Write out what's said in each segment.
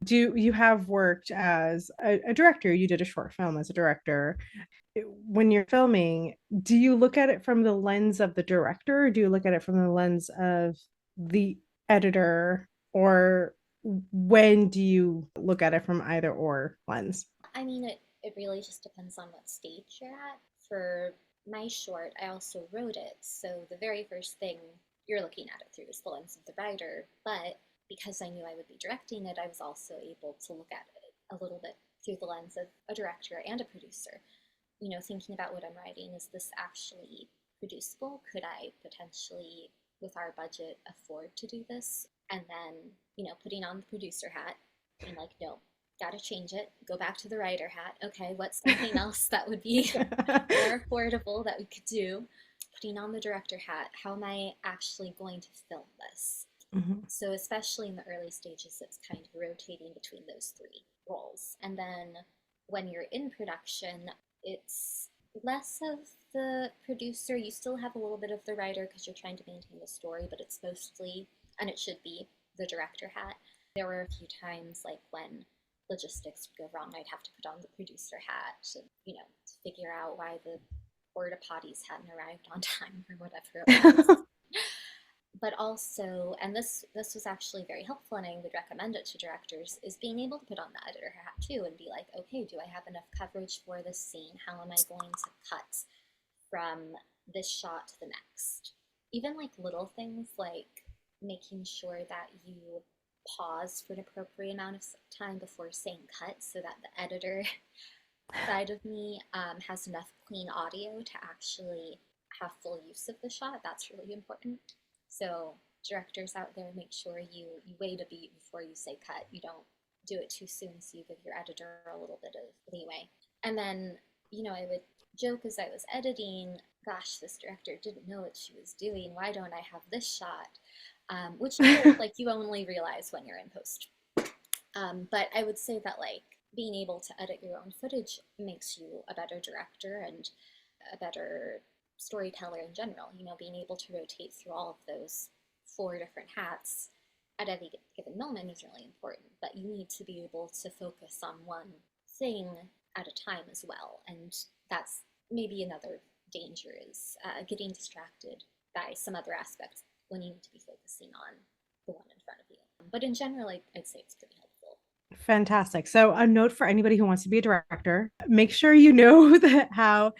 You have worked as a director? You did a short film as a director. When you're filming, do you look at it from the lens of the director, or do you look at it from the lens of the editor, or when do you look at it from either or lens? I mean, it really just depends on what stage you're at. For my short, I also wrote it, so the very first thing you're looking at it through is the lens of the writer. But because I knew I would be directing it, I was also able to look at it a little bit through the lens of a director and a producer. Thinking about what I'm writing, is this actually producible? Could I potentially, with our budget, afford to do this? And then, putting on the producer hat, being like, no, gotta change it, go back to the writer hat. Okay, what's something else that would be more affordable that we could do? Putting on the director hat, how am I actually going to film this? Mhm. So, especially in the early stages, it's kind of rotating between those three roles. And then when you're in production, it's less of the producer. You still have a little bit of the writer because you're trying to maintain the story, but it's mostly, and it should be, the director hat. There were a few times, like when logistics would go wrong, I'd have to put on the producer hat and, to figure out why the porta potties hadn't arrived on time or whatever it was. But also, and this was actually very helpful, and I would recommend it to directors, is being able to put on the editor hat too and be like, okay, do I have enough coverage for this scene? How am I going to cut from this shot to the next? Even like little things like making sure that you pause for an appropriate amount of time before saying cut, so that the editor side of me has enough clean audio to actually have full use of the shot. That's really important. So directors out there, make sure you wait a beat before you say cut. You don't do it too soon, so you give your editor a little bit of leeway. And then, I would joke as I was editing, gosh, this director didn't know what she was doing. Why don't I have this shot? Which like you only realize when you're in post. But I would say that like being able to edit your own footage makes you a better director and a better storyteller in general. Being able to rotate through all of those four different hats at any given moment is really important. But you need to be able to focus on one thing at a time as well. And that's maybe another danger, is getting distracted by some other aspects when you need to be focusing on the one in front of you. But in general, I'd say it's pretty helpful. Fantastic. So, a note for anybody who wants to be a director: make sure you know that how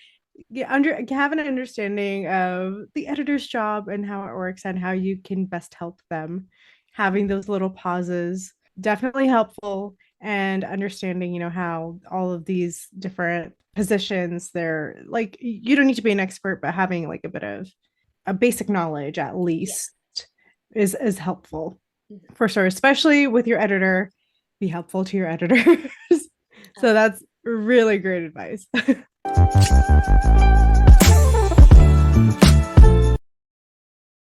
have an understanding of the editor's job and how it works and how you can best help them. Having those little pauses definitely helpful, and understanding, how all of these different positions, they're like, you don't need to be an expert, but having like a bit of a basic knowledge at Yeah. least is helpful Mm-hmm. for sure, especially with your editor. Be helpful to your editors. Oh, So yeah. that's really great advice.